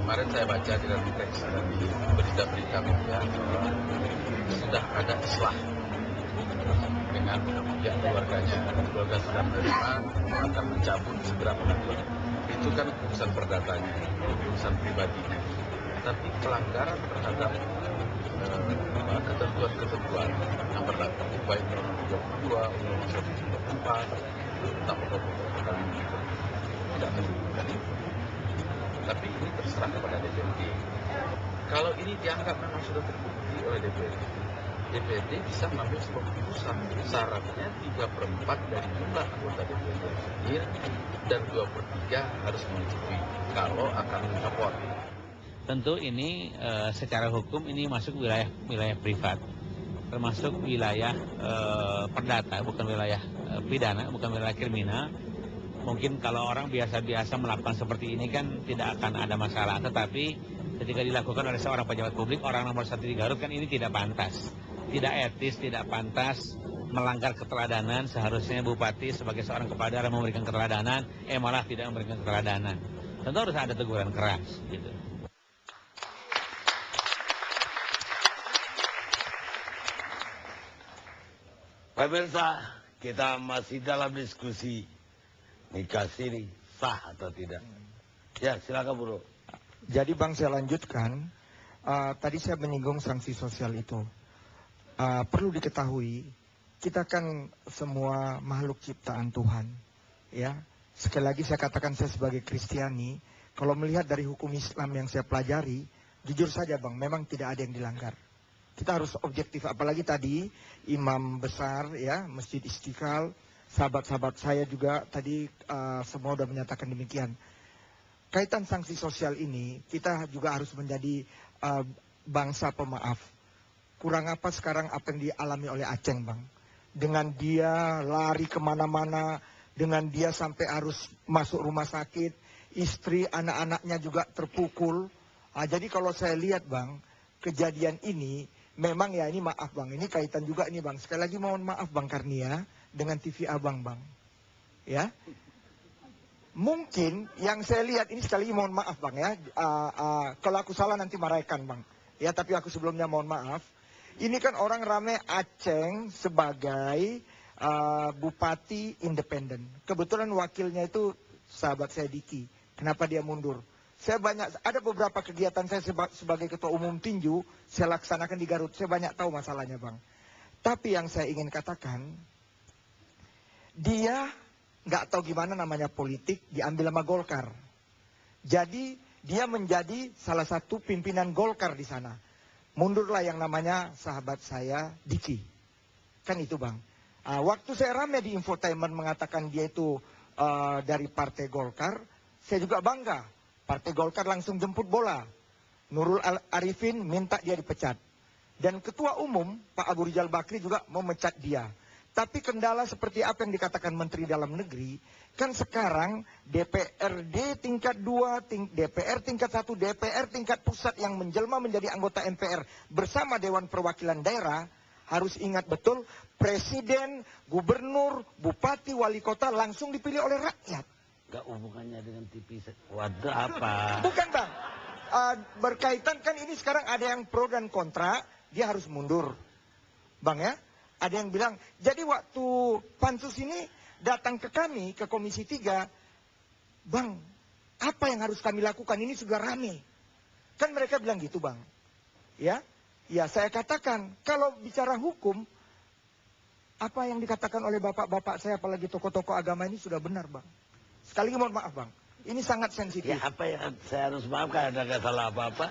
Kemarin saya baca di dalam teks dan di berita-berita media sudah ada islah dengan pihak keluarganya. Keluarga sudah menerima akan mencabut segera pengaduan. Itu kan urusan perdatanya, urusan pribadinya. Tapi pelanggaran terhadap ketentuan-ketentuan yang berlaku baik Undang-Undang 22, Undang-Undang 144 tentang pokok-pokok perkawinan itu tidak mendukungkan itu. Tapi ini terserah kepada DPRD. Kalau ini dianggap memang sudah terbukti oleh DPRD, DPRD bisa mengambil sebuah keputusan. Syaratnya 3/4 dari jumlah anggota DPRD yang hadir dan 2/3 harus menyetujui kalau akan mencopot. Tentu ini secara hukum ini masuk wilayah privat, termasuk wilayah perdata, bukan wilayah pidana, bukan wilayah kriminal. Mungkin kalau orang biasa-biasa melakukan seperti ini kan tidak akan ada masalah, tetapi ketika dilakukan oleh seorang pejabat publik, orang nomor 1 di Garut kan ini tidak pantas, tidak etis, tidak pantas, melanggar keteladanan. Seharusnya bupati sebagai seorang kepala daerah memberikan keteladanan, malah tidak memberikan keteladanan. Tentu harus ada teguran keras gitu. Pemirsa, kita masih dalam diskusi nikah siri sah atau tidak. Ya, silakan Bro. Jadi Bang, saya lanjutkan. Tadi saya menyinggung sanksi sosial itu. Perlu diketahui, kita kan semua makhluk ciptaan Tuhan. Ya, sekali lagi saya katakan, saya sebagai Kristiani, kalau melihat dari hukum Islam yang saya pelajari, jujur saja Bang, memang tidak ada yang dilanggar. Kita harus objektif, apalagi tadi imam besar ya Masjid Istiqlal, sahabat-sahabat saya juga tadi semua sudah menyatakan demikian. Kaitan sanksi sosial ini, kita juga harus menjadi bangsa pemaaf. Kurang apa sekarang apa yang dialami oleh Aceng Bang. Dengan dia lari kemana-mana, dengan dia sampai harus masuk rumah sakit, istri, anak-anaknya juga terpukul. Jadi kalau saya lihat Bang, kejadian ini memang ya ini maaf Bang, ini kaitan juga ini Bang. Sekali lagi mohon maaf Bang Karnia dengan TV Abang Bang. Ya. Mungkin yang saya lihat ini sekali lagi mohon maaf Bang ya. Kalau aku salah nanti marahikan Bang. Ya tapi aku sebelumnya mohon maaf. Ini kan orang rame Aceng sebagai bupati independen. Kebetulan wakilnya itu sahabat saya Diki. Kenapa dia mundur? Saya ada beberapa kegiatan saya sebagai ketua umum tinju, saya laksanakan di Garut. Saya banyak tahu masalahnya Bang. Tapi yang saya ingin katakan, dia nggak tahu gimana namanya politik, diambil sama Golkar. Jadi dia menjadi salah satu pimpinan Golkar di sana. Mundurlah yang namanya sahabat saya Diki. Kan itu Bang. Waktu saya rame di infotainment mengatakan dia itu dari Partai Golkar, saya juga bangga. Partai Golkar langsung jemput bola. Nurul Arifin minta dia dipecat. Dan Ketua Umum Pak Abu Rizal Bakri juga memecat dia. Tapi kendala seperti apa yang dikatakan Menteri Dalam Negeri, kan sekarang DPRD tingkat 2, DPR tingkat 1, DPR tingkat pusat yang menjelma menjadi anggota MPR bersama Dewan Perwakilan Daerah, harus ingat betul, Presiden, Gubernur, Bupati, Wali Kota langsung dipilih oleh rakyat. Gak hubungannya dengan TV. Waduh apa? Bukan Bang. Berkaitan kan ini sekarang ada yang pro dan kontra, dia harus mundur. Bang ya. Ada yang bilang, jadi waktu pansus ini datang ke kami, ke Komisi 3, Bang, apa yang harus kami lakukan? Ini sudah rame. Kan mereka bilang gitu Bang. Ya, saya katakan, kalau bicara hukum, apa yang dikatakan oleh bapak-bapak saya, apalagi tokoh-tokoh agama ini sudah benar Bang. Sekali lagi mohon maaf Bang, ini sangat sensitif. Ya apa yang saya harus maafkan, ada nggak salah apa-apa?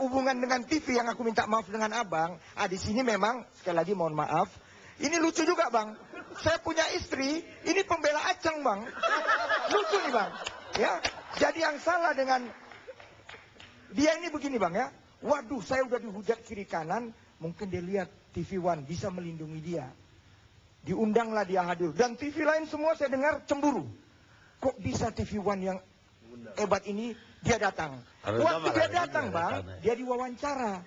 Hubungan dengan TV yang aku minta maaf dengan Abang, di sini memang, sekali lagi mohon maaf, ini lucu juga Bang. Saya punya istri, ini pembela Aceng Bang. Lucu nih Bang. Ya, jadi yang salah dengan dia ini begini Bang ya. Waduh, saya udah dihujat kiri kanan, mungkin dia lihat TV One bisa melindungi dia. Diundanglah dia hadir. Dan TV lain semua saya dengar cemburu. Kok bisa TV One yang hebat ini dia datang. Waktu dia datang Bang, dia diwawancara.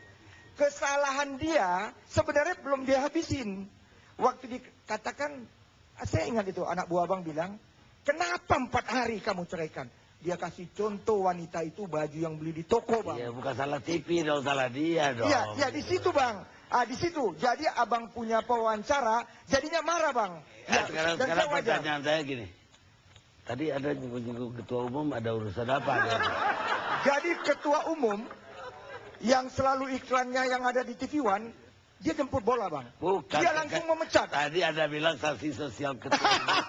Kesalahan dia sebenarnya belum dia habisin. Waktu dikatakan, saya ingat itu anak buah Bang bilang, kenapa 4 hari kamu ceraikan? Dia kasih contoh wanita itu baju yang beli di toko, Bang. Iya, bukan salah TV dong, salah dia dong. Iya, di situ, Bang. Di situ. Jadi abang punya pewawancara, jadinya marah, Bang. Ya, dan sekarang saya wajar. pertanyaan saya gini. Tadi ada nyinggung ketua umum, ada urusan apa? Jadi ketua umum yang selalu iklannya yang ada di TV One, dia jemput bola, Bang. Bukan. Dia langsung memecat. Tadi ada bilang sanksi sosial ketua umum.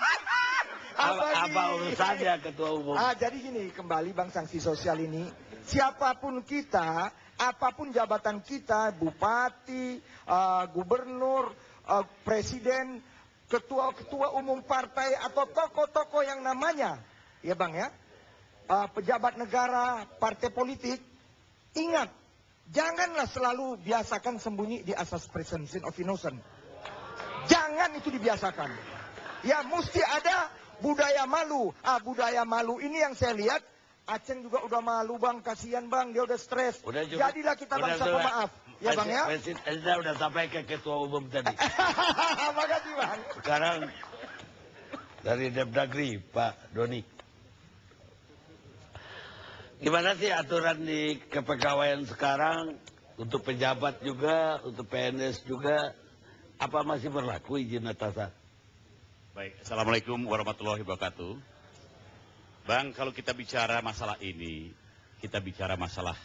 apa urusannya ketua umum? Jadi gini, kembali Bang, sanksi sosial ini, siapapun kita, apapun jabatan kita, bupati, gubernur, presiden, ketua umum partai, atau tokoh-tokoh yang namanya, ya Bang ya, pejabat negara, partai politik, ingat, janganlah selalu biasakan sembunyi di asas presumption of innocence. Jangan itu dibiasakan. Ya, mesti ada budaya malu. Budaya malu ini yang saya lihat, Aceng juga udah malu, Bang. Kasihan, Bang, dia udah stres. Jadilah kita bangsa pemaaf. Ya, Bang ya. Saya udah sampai ke ketua umum tadi. Makasih, Bang. Sekarang dari Depdagri, Pak Doni. Gimana sih aturan di kepegawaian sekarang untuk pejabat juga, untuk PNS juga, apa masih berlaku izin atasan? Baik, Assalamualaikum warahmatullahi wabarakatuh. Bang, kalau kita bicara masalah ini, kita bicara masalah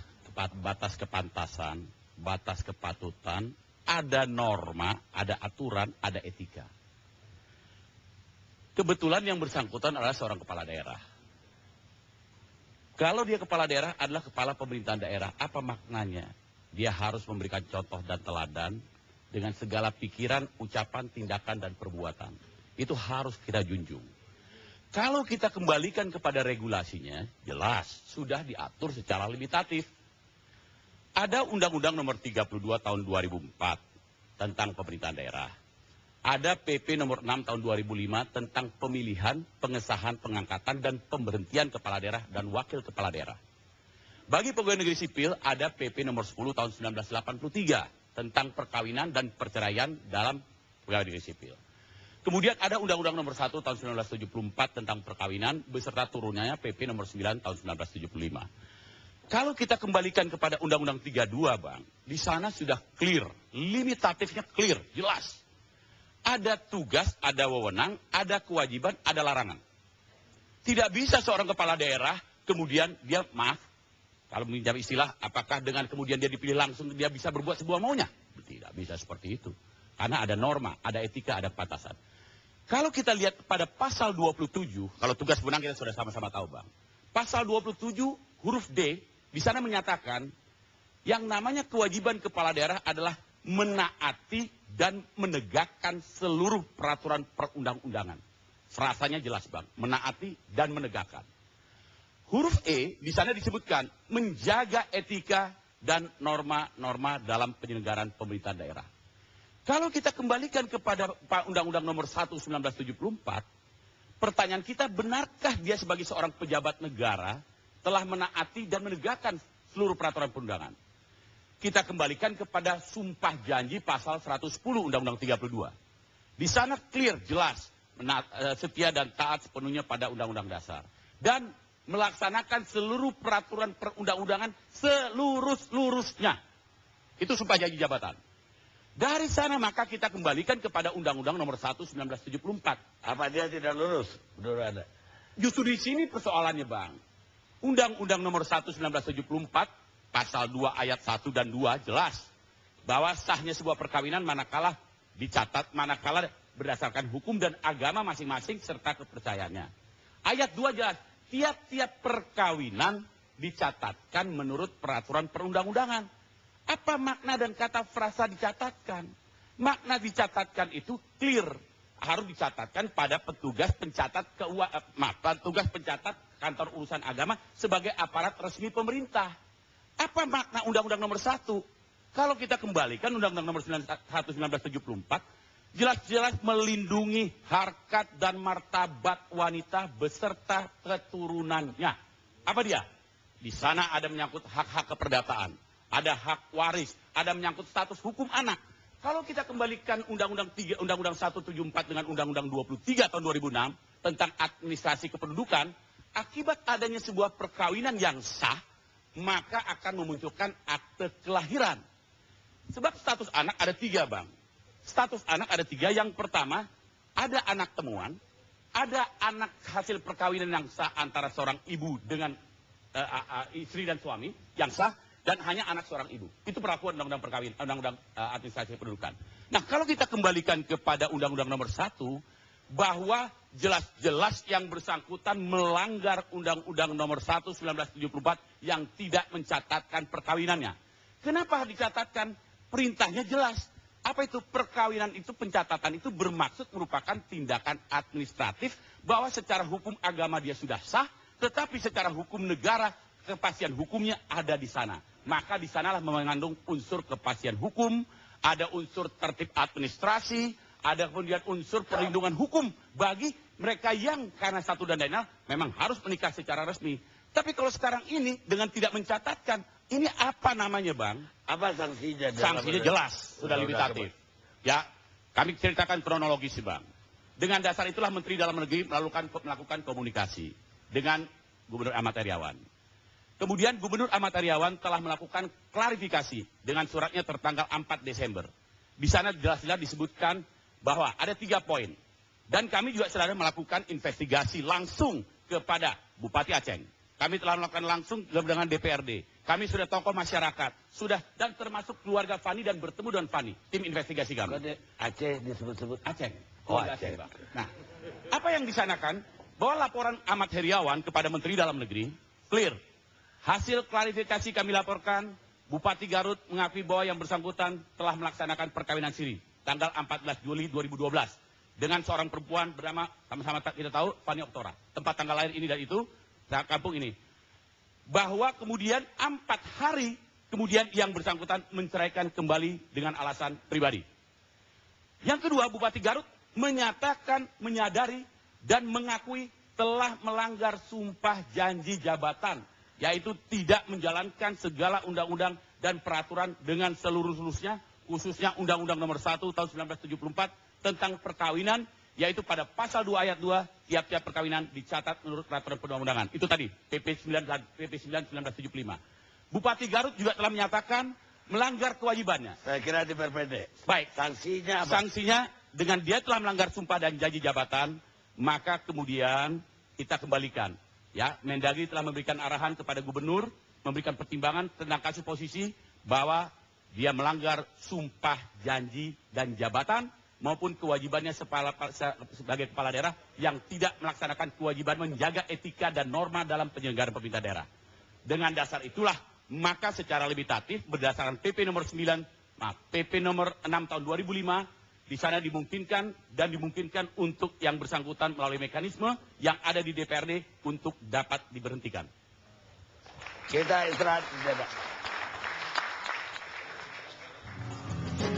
batas kepantasan, batas kepatutan, ada norma, ada aturan, ada etika. Kebetulan yang bersangkutan adalah seorang kepala daerah. Kalau dia kepala daerah adalah kepala pemerintahan daerah, apa maknanya? Dia harus memberikan contoh dan teladan dengan segala pikiran, ucapan, tindakan, dan perbuatan. Itu harus kita junjung. Kalau kita kembalikan kepada regulasinya, jelas sudah diatur secara limitatif. Ada Undang-Undang Nomor 32 Tahun 2004 tentang pemerintahan daerah. Ada PP Nomor 6 Tahun 2005 tentang pemilihan, pengesahan, pengangkatan, dan pemberhentian kepala daerah dan wakil kepala daerah. Bagi pegawai negeri sipil ada PP Nomor 10 Tahun 1983 tentang perkawinan dan perceraian dalam pegawai negeri sipil. Kemudian ada Undang-Undang Nomor 1 Tahun 1974 tentang perkawinan beserta turunannya PP Nomor 9 Tahun 1975. Kalau kita kembalikan kepada Undang-Undang 32, Bang, di sana sudah clear, limitatifnya clear, jelas. Ada tugas, ada wewenang, ada kewajiban, ada larangan. Tidak bisa seorang kepala daerah kemudian dia, maaf, kalau meminjam istilah, apakah dengan kemudian dia dipilih langsung dia bisa berbuat sebuah maunya? Tidak bisa seperti itu. Karena ada norma, ada etika, ada batasan. Kalau kita lihat pada pasal 27, kalau tugas benang kita sudah sama-sama tahu, Bang. Pasal 27 huruf D, di sana menyatakan yang namanya kewajiban kepala daerah adalah menaati dan menegakkan seluruh peraturan perundang-undangan. Frasanya jelas, Bang, menaati dan menegakkan. Huruf E di sana disebutkan menjaga etika dan norma-norma dalam penyelenggaraan pemerintahan daerah. Kalau kita kembalikan kepada Undang-Undang Nomor 1 1974, pertanyaan kita, benarkah dia sebagai seorang pejabat negara telah menaati dan menegakkan seluruh peraturan perundangan? Kita kembalikan kepada Sumpah Janji pasal 110 Undang-Undang 32. Di sana clear, jelas, setia dan taat sepenuhnya pada Undang-Undang Dasar. Dan melaksanakan seluruh peraturan perundang-undangan seluruh-luruhnya. Itu Sumpah Janji Jabatan. Dari sana maka kita kembalikan kepada Undang-Undang Nomor 1 1974. Apa dia tidak lurus? Menurut Anda? Justru di sini persoalannya, Bang. Undang-Undang Nomor 1 1974 Pasal 2 ayat 1 dan 2 jelas bahwa sahnya sebuah perkawinan manakala dicatat, manakala berdasarkan hukum dan agama masing-masing serta kepercayaannya. Ayat 2 jelas, tiap-tiap perkawinan dicatatkan menurut peraturan perundang-undangan. Apa makna dan kata frasa dicatatkan? Makna dicatatkan itu clear. Harus dicatatkan pada petugas pencatat petugas pencatat kantor urusan agama sebagai aparat resmi pemerintah. Apa makna Undang-Undang Nomor 1? Kalau kita kembalikan Undang-Undang Nomor 1 1974, jelas-jelas melindungi harkat dan martabat wanita beserta keturunannya. Apa dia? Di sana ada menyangkut hak-hak keperdataan, ada hak waris, ada menyangkut status hukum anak. Kalau kita kembalikan Undang-Undang 174 dengan Undang-Undang 23 tahun 2006 tentang administrasi kependudukan, akibat adanya sebuah perkawinan yang sah, maka akan memunculkan akte kelahiran. Sebab status anak ada 3, Bang. Status anak ada 3. Yang pertama, ada anak temuan, ada anak hasil perkawinan yang sah antara seorang ibu dengan istri dan suami yang sah, dan hanya anak seorang ibu. Itu perlakuan undang-undang perkawinan, undang-undang administrasi kependudukan. Nah, kalau kita kembalikan kepada undang-undang nomor 1, bahwa jelas-jelas yang bersangkutan melanggar undang-undang nomor 1 1974 yang tidak mencatatkan perkawinannya. Kenapa dicatatkan? Perintahnya jelas. Apa itu perkawinan itu, pencatatan itu bermaksud merupakan tindakan administratif bahwa secara hukum agama dia sudah sah, tetapi secara hukum negara kepastian hukumnya ada di sana. Maka di sanalah mengandung unsur kepastian hukum, ada unsur tertib administrasi, ada kemudian unsur perlindungan hukum bagi mereka yang karena satu dan lain hal memang harus menikah secara resmi. Tapi kalau sekarang ini dengan tidak mencatatkan, ini apa namanya, Bang? Apa sanksinya? Sanksinya jelas, sudah limitatif. Ya, kami ceritakan kronologis, Bang. Dengan dasar itulah Menteri Dalam Negeri melakukan komunikasi dengan Gubernur Ahmad Heriawan. Kemudian Gubernur Ahmad Heriawan telah melakukan klarifikasi dengan suratnya tertanggal 4 Desember. Di sana jelas-jelas disebutkan bahwa ada 3 poin. Dan kami juga sedang melakukan investigasi langsung kepada Bupati Aceh. Kami telah melakukan langsung dengan DPRD. Kami sudah tokoh masyarakat, sudah dan termasuk keluarga Fani dan bertemu dengan Fani, tim investigasi kami. Aceh disebut-sebut. Aceh. Oh, Aceh. Nah, apa yang disanakan bahwa laporan Ahmad Heriawan kepada Menteri Dalam Negeri clear. Hasil klarifikasi kami laporkan, Bupati Garut mengakui bahwa yang bersangkutan telah melaksanakan perkawinan siri tanggal 14 Juli 2012 dengan seorang perempuan bernama sama-sama kita tahu Fani Oktora. Tempat tanggal lahir ini dan itu kampung ini. Bahwa kemudian 4 hari kemudian yang bersangkutan menceraikan kembali dengan alasan pribadi. Yang kedua, Bupati Garut menyatakan, menyadari dan mengakui telah melanggar sumpah janji jabatan, yaitu tidak menjalankan segala undang-undang dan peraturan dengan seluruh-seluruhnya, khususnya Undang-Undang Nomor 1 Tahun 1974 tentang perkawinan, yaitu pada pasal 2 ayat 2, tiap-tiap perkawinan dicatat menurut peraturan perundang-undangan. Itu tadi, PP 9 1975. Bupati Garut juga telah menyatakan melanggar kewajibannya. Saya kira diperpendek. Baik. Sanksinya apa? Sanksinya dengan dia telah melanggar sumpah dan janji jabatan, maka kemudian kita kembalikan. Ya, Mendagri telah memberikan arahan kepada gubernur, memberikan pertimbangan tentang kasus posisi bahwa dia melanggar sumpah janji dan jabatan maupun kewajibannya sebagai kepala daerah yang tidak melaksanakan kewajiban menjaga etika dan norma dalam penyelenggaraan pemerintah daerah. Dengan dasar itulah, maka secara limitatif berdasarkan PP nomor 6 tahun 2005, di sana dimungkinkan untuk yang bersangkutan melalui mekanisme yang ada di DPRD untuk dapat diberhentikan. Kita istirahat sejenak.